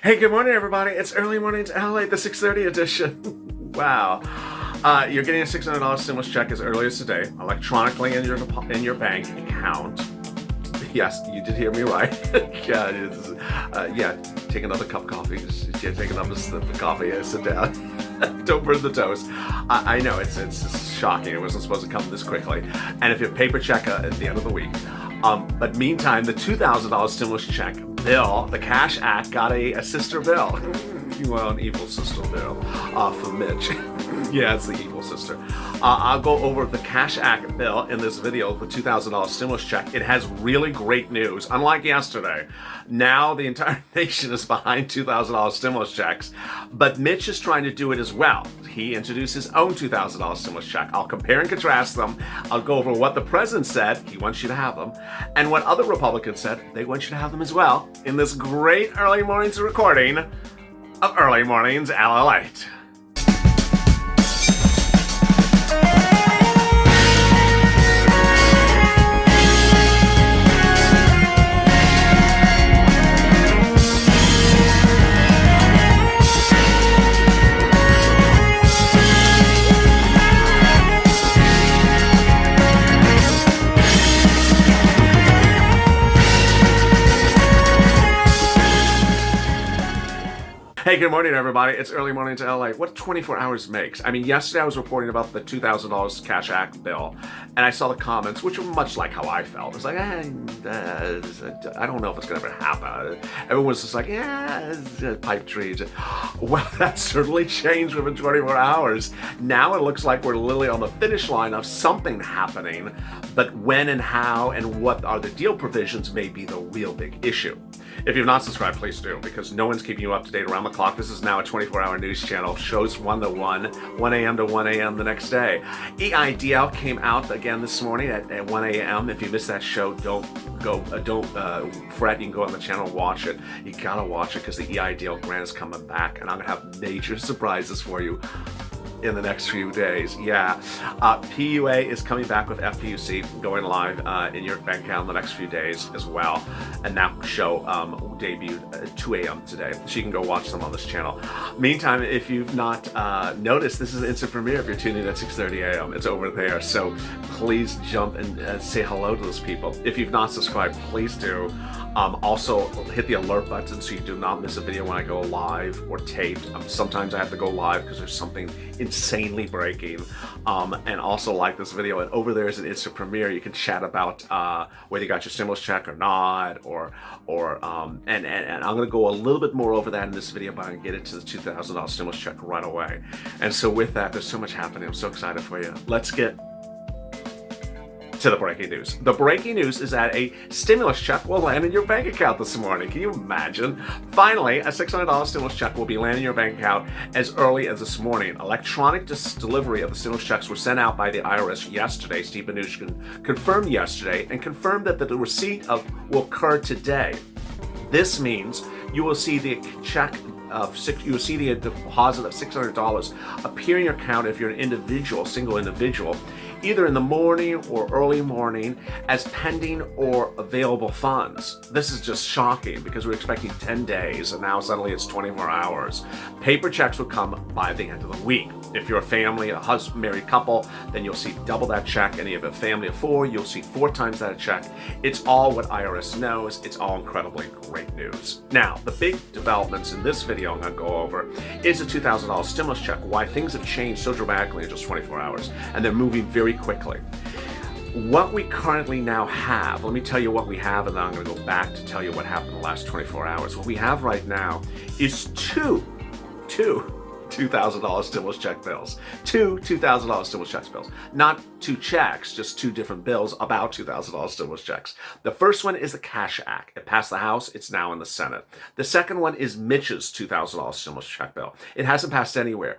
Hey, good morning, everybody. It's early morning to LALATE, the 6:30 edition. Wow. You're getting a $600 stimulus check as early as today, electronically in your bank account. Yes, you did hear me right. Take another cup of coffee. Take another sip of coffee and sit down. Don't burn the toast. I know it's shocking. It wasn't supposed to come this quickly. And if you paper check at the end of the week. But meantime, the $2,000 stimulus check bill, the Cash Act, got a sister bill. Well, an evil sister bill for Mitch. Yeah, it's the evil sister. I'll go over the Cash Act bill in this video, the $2,000 stimulus check. It has really great news. Unlike yesterday, now the entire nation is behind $2,000 stimulus checks, but Mitch is trying to do it as well. He introduced his own $2,000 stimulus check. I'll compare and contrast them. I'll go over what the president said, he wants you to have them, and what other Republicans said, they want you to have them as well, in this great early mornings recording of Early Mornings LALATE. Hey, good morning, everybody. It's early morning to LA. What 24 hours makes? I mean, yesterday I was reporting about the $2,000 Cash Act bill, and I saw the comments, which were much like how I felt. It's like, I don't know if it's going to ever happen. Everyone was just like, pipe dreams. Well, that certainly changed within 24 hours. Now it looks like we're literally on the finish line of something happening, but when and how and what are the deal provisions may be the real big issue. If you've not subscribed, please do, because no one's keeping you up to date around the clock. This is now a 24-hour news channel. Shows 1 to 1, 1 a.m. to 1 a.m. the next day. EIDL came out again this morning at 1 a.m. If you missed that show, don't fret. You can go on the channel and watch it. You gotta watch it because the EIDL grant is coming back, and I'm gonna have major surprises for you in the next few days. Yeah. PUA is coming back with FPUC going live in your bank account in the next few days as well. And that show debuted at 2 a.m. today. So you can go watch them on this channel. Meantime, if you've not noticed, this is an instant premiere if you're tuning in at 6:30 a.m. It's over there. So please jump and say hello to those people. If you've not subscribed, please do. Also, hit the alert button so you do not miss a video when I go live or taped. Sometimes I have to go live because there's something insanely breaking. And also like this video. And over there is an instant premiere. You can chat about whether you got your stimulus check or not, and I'm going to go a little bit more over that in this video, but I'm going to get into the $2,000 stimulus check right away. And so with that, there's so much happening. I'm so excited for you. Let's get to the breaking news. The breaking news is that a stimulus check will land in your bank account this morning. Can you imagine? Finally, a $600 stimulus check will be landing in your bank account as early as this morning. Electronic delivery of the stimulus checks were sent out by the IRS yesterday. Steve Mnuchin confirmed yesterday and confirmed that the receipt will occur today. This means you will see the check you will see the deposit of $600 appear in your account if you're an individual, single individual, either in the morning or early morning as pending or available funds. This is just shocking because we're expecting 10 days and now suddenly it's 24 hours. Paper checks will come by the end of the week. If you're a family, a husband, married couple, then you'll see double that check. And if you have a family of 4, you'll see 4 times that check. It's all what IRS knows. It's all incredibly great news. Now, the big developments in this video I'm going to go over is the $2,000 stimulus check, why things have changed so dramatically in just 24 hours, and they're moving very quickly. What we currently now have, let me tell you what we have, and then I'm going to go back to tell you what happened in the last 24 hours. What we have right now is two $2,000 stimulus check bills. Two $2,000 stimulus check bills. Not 2 checks, just 2 different bills about $2,000 stimulus checks. The first one is the Cash Act. It passed the House. It's now in the Senate. The second one is Mitch's $2,000 stimulus check bill. It hasn't passed anywhere.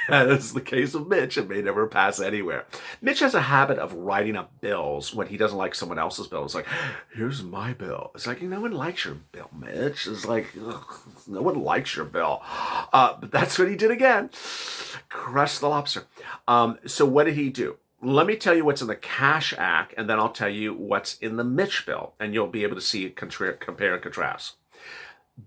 As the case of Mitch, it may never pass anywhere. Mitch has a habit of writing up bills when he doesn't like someone else's bill. It's like, here's my bill. It's like, no one likes your bill, Mitch. It's like, ugh, no one likes your bill. But that's what he did again. Crush the lobster. So what did he do? Let me tell you what's in the Cash Act, and then I'll tell you what's in the Mitch bill, and you'll be able to see, compare and contrast.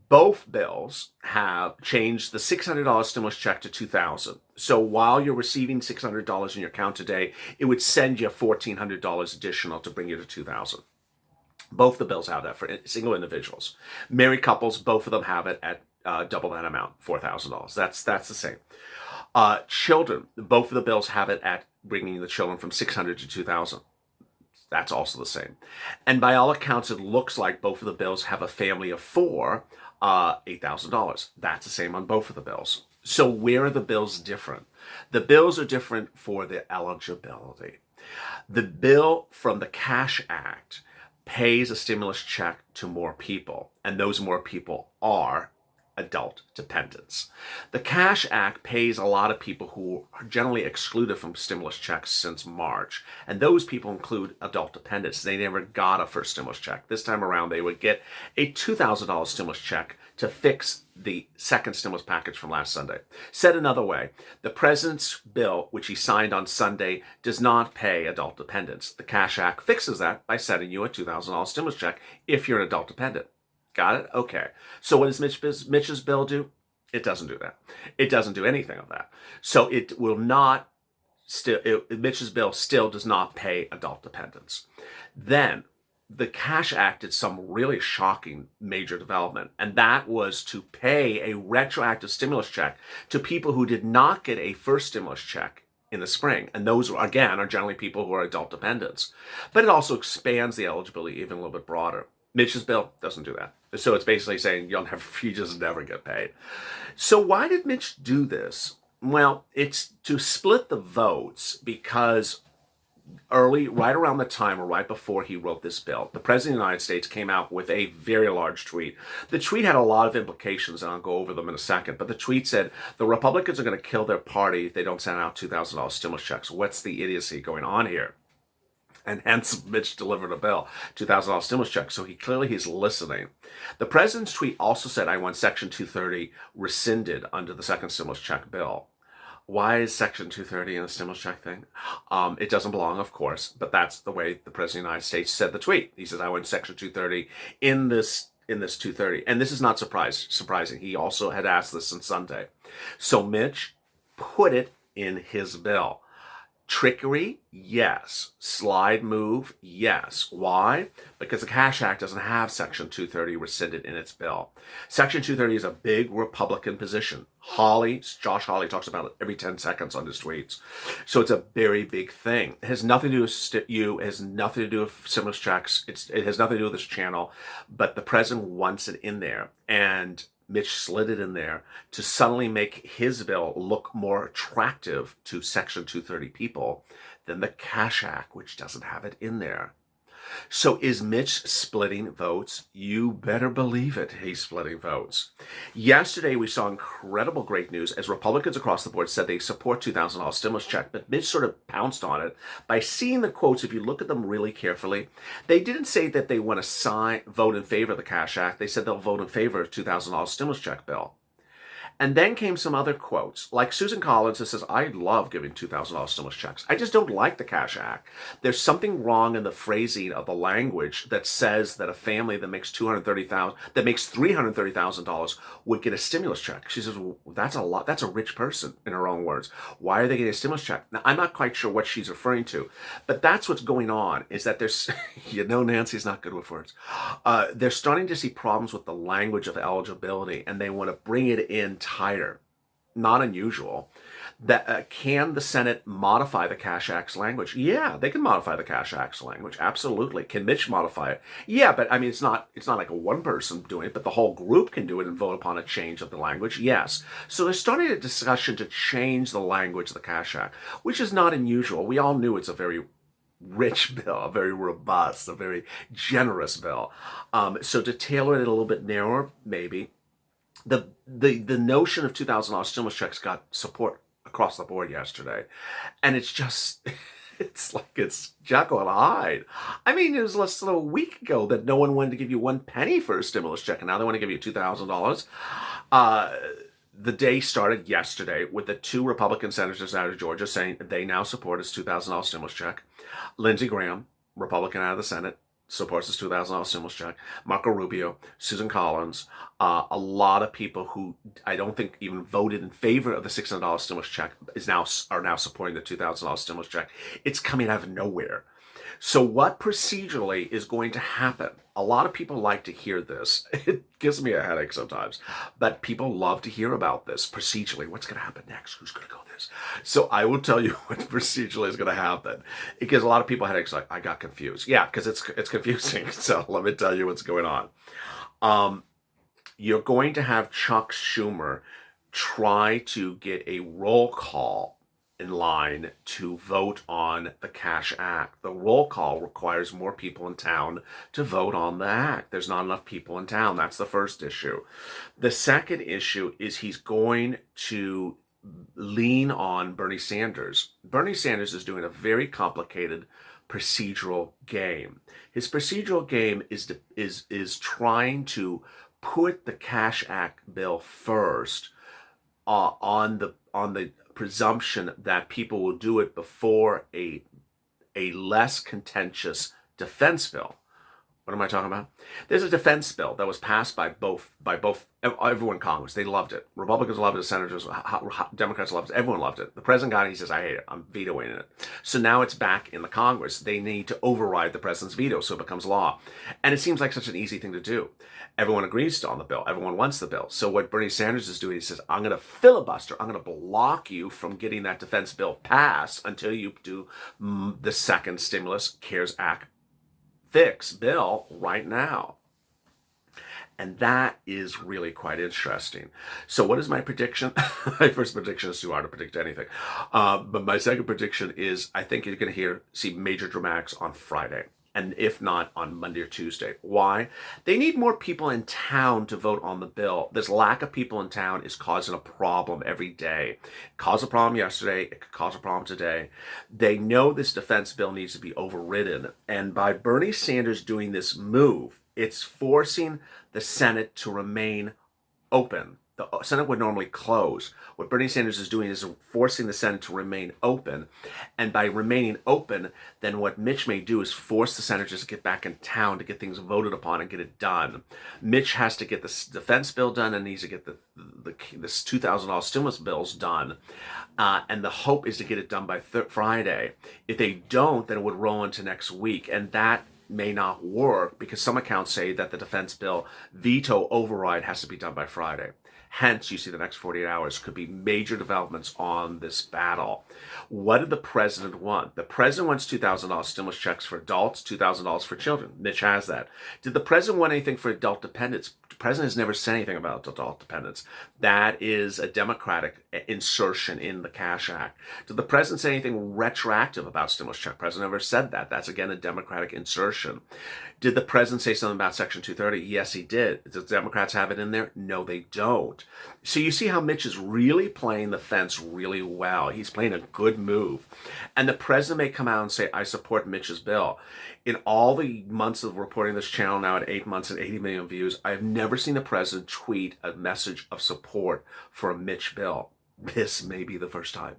Both bills have changed the $600 stimulus check to $2,000. So while you're receiving $600 in your account today, it would send you $1,400 additional to bring you to $2,000. Both the bills have that for single individuals. Married couples, both of them have it at double that amount, $4,000. That's the same. Children, both of the bills have it at bringing the children from $600 to $2,000. That's also the same. And by all accounts, it looks like both of the bills have a family of four, $8,000. That's the same on both of the bills. So where are the bills different? The bills are different for the eligibility. The bill from the Cash Act pays a stimulus check to more people, and those more people are adult dependents. The Cash Act pays a lot of people who are generally excluded from stimulus checks since March, and those people include adult dependents. They never got a first stimulus check. This time around, they would get a $2,000 stimulus check to fix the second stimulus package from last Sunday. Said another way, the president's bill, which he signed on Sunday, does not pay adult dependents. The Cash Act fixes that by sending you a $2,000 stimulus check if you're an adult dependent. Got it? Okay. So what does Mitch's bill do? It doesn't do that. It doesn't do anything of that. So it will not Mitch's bill still does not pay adult dependents. Then the Cash Act did some really shocking major development, and that was to pay a retroactive stimulus check to people who did not get a first stimulus check in the spring. And those, again, are generally people who are adult dependents. But it also expands the eligibility even a little bit broader. Mitch's bill doesn't do that. So it's basically saying you just never get paid. So why did Mitch do this? Well, it's to split the votes because right around the time or right before he wrote this bill, the President of the United States came out with a very large tweet. The tweet had a lot of implications, and I'll go over them in a second, but the tweet said, the Republicans are going to kill their party if they don't send out $2,000 stimulus checks. What's the idiocy going on here? And hence Mitch delivered a bill, $2,000 stimulus check. So he's listening. The president's tweet also said, I want Section 230 rescinded under the second stimulus check bill. Why is Section 230 in the stimulus check thing? It doesn't belong, of course, but that's the way the president of the United States said the tweet. He says, I want Section 230 in this 230. And this is not surprising. He also had asked this on Sunday. So Mitch put it in his bill. Trickery? Yes. Slide move? Yes. Why? Because the Cash Act doesn't have Section 230 rescinded in its bill. Section 230 is a big Republican position. Josh Hawley talks about it every 10 seconds on his tweets. So it's a very big thing. It has nothing to do with you. It has nothing to do with stimulus checks. It has nothing to do with this channel. But the president wants it in there. And Mitch slid it in there to suddenly make his bill look more attractive to Section 230 people than the Cash Act, which doesn't have it in there. So is Mitch splitting votes? You better believe it, he's splitting votes. Yesterday, we saw incredible great news as Republicans across the board said they support $2,000 stimulus check, but Mitch sort of pounced on it by seeing the quotes. If you look at them really carefully, they didn't say that they want to vote in favor of the Cash Act. They said they'll vote in favor of $2,000 stimulus check bill. And then came some other quotes, like Susan Collins, that says, I love giving $2,000 stimulus checks. I just don't like the Cash Act. There's something wrong in the phrasing of the language that says that a family that makes $330,000 would get a stimulus check. She says, well, that's a lot. That's a rich person, in her own words. Why are they getting a stimulus check? Now, I'm not quite sure what she's referring to, but that's what's going on, is that there's, Nancy's not good with words. They're starting to see problems with the language of eligibility, and they want to bring it in tighter. Not unusual. That can the Senate modify the Cash Act's language? Yeah, they can modify the Cash Act's language. Absolutely. Can Mitch modify it? Yeah, but I mean, it's not like a one person doing it, but the whole group can do it and vote upon a change of the language. Yes. So they're starting a discussion to change the language of the Cash Act, which is not unusual. We all knew it's a very rich bill, a very robust, a very generous bill. So to tailor it a little bit narrower, maybe. The notion of $2,000 stimulus checks got support across the board yesterday. And it's just, it's like it's Jekyll and Hyde. I mean, it was less than a week ago that no one wanted to give you 1 penny for a stimulus check, and now they want to give you $2,000. The day started yesterday with the 2 Republican senators out of Georgia saying they now support his $2,000 stimulus check. Lindsey Graham, Republican out of the Senate, supports this $2,000 stimulus check. Marco Rubio, Susan Collins, a lot of people who I don't think even voted in favor of the $600 stimulus check are now supporting the $2,000 stimulus check. It's coming out of nowhere. So what procedurally is going to happen? A lot of people like to hear this. It gives me a headache sometimes, but people love to hear about this procedurally. What's going to happen next? Who's going to go this? So I will tell you what procedurally is going to happen. It gives a lot of people headaches. Like, I got confused. Yeah, because it's confusing. So let me tell you what's going on. You're going to have Chuck Schumer try to get a roll call in line to vote on the Cash Act. The roll call requires more people in town to vote on the act. There's not enough people in town. That's the first issue. The second issue is he's going to lean on Bernie Sanders. Bernie Sanders is doing a very complicated procedural game. His procedural game is trying to put the Cash Act bill first on the presumption that people will do it before a less contentious defense bill. What am I talking about? There's a defense bill that was passed by everyone in Congress. They loved it. Republicans loved it. Senators, Democrats loved it. Everyone loved it. The president got it. He says, I hate it. I'm vetoing it. So now it's back in the Congress. They need to override the president's veto so it becomes law. And it seems like such an easy thing to do. Everyone agrees on the bill. Everyone wants the bill. So what Bernie Sanders is doing, he says, I'm going to filibuster. I'm going to block you from getting that defense bill passed until you do the second stimulus CARES Act fix bill right now. And that is really quite interesting. So what is my prediction? My first prediction is too hard to predict anything. But my second prediction is I think you're going to see major dramatics on Friday. And if not, on Monday or Tuesday. Why? They need more people in town to vote on the bill. This lack of people in town is causing a problem every day. It caused a problem yesterday. It could cause a problem today. They know this defense bill needs to be overridden. And by Bernie Sanders doing this move, it's forcing the Senate to remain open. The Senate would normally close. What Bernie Sanders is doing is forcing the Senate to remain open. And by remaining open, then what Mitch may do is force the senators to get back in town to get things voted upon and get it done. Mitch has to get this defense bill done and needs to get this $2,000 stimulus bills done. And the hope is to get it done by Friday. If they don't, then it would roll into next week. And that may not work because some accounts say that the defense bill veto override has to be done by Friday. Hence, you see the next 48 hours could be major developments on this battle. What did the president want? The president wants $2,000 stimulus checks for adults, $2,000 for children. Mitch has that. Did the president want anything for adult dependents? The president has never said anything about adult dependents. That is a Democratic insertion in the Cash Act. Did the president say anything retroactive about stimulus check? The president never said that. That's, again, a Democratic insertion. Did the president say something about Section 230? Yes, he did. Do the Democrats have it in there? No, they don't. So you see how Mitch is really playing the fence really well. He's playing a good move. And the president may come out and say, I support Mitch's bill. In all the months of reporting this channel now at 8 months and 80 million views, I have never seen the president tweet a message of support for a Mitch bill. This may be the first time.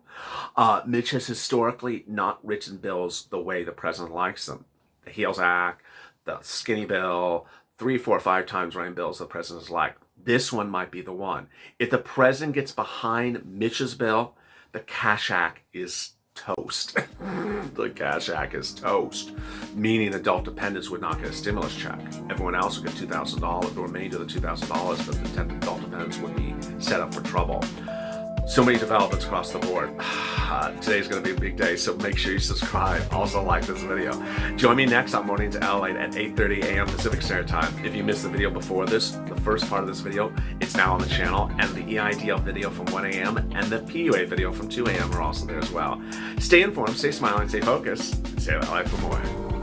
Mitch has historically not written bills the way the president likes them. The HEALS Act, the skinny bill, 3, 4, 5 times running bills the president's like. This one might be the one. If the president gets behind Mitch's bill, the Cash Act is toast. The Cash Act is toast, meaning adult dependents would not get a stimulus check. Everyone else would get $2,000, the remainder of the $2,000, but the adult dependents would be set up for trouble. So many developments across the board. Today's going to be a big day, so make sure you subscribe. Also like this video. Join me next on Morning to LALATE at 8:30 a.m. Pacific Standard Time. If you missed the video before this, the first part of this video, it's now on the channel, and the EIDL video from 1 a.m. and the PUA video from 2 a.m. are also there as well. Stay informed, stay smiling, stay focused, and stay LALATE for more.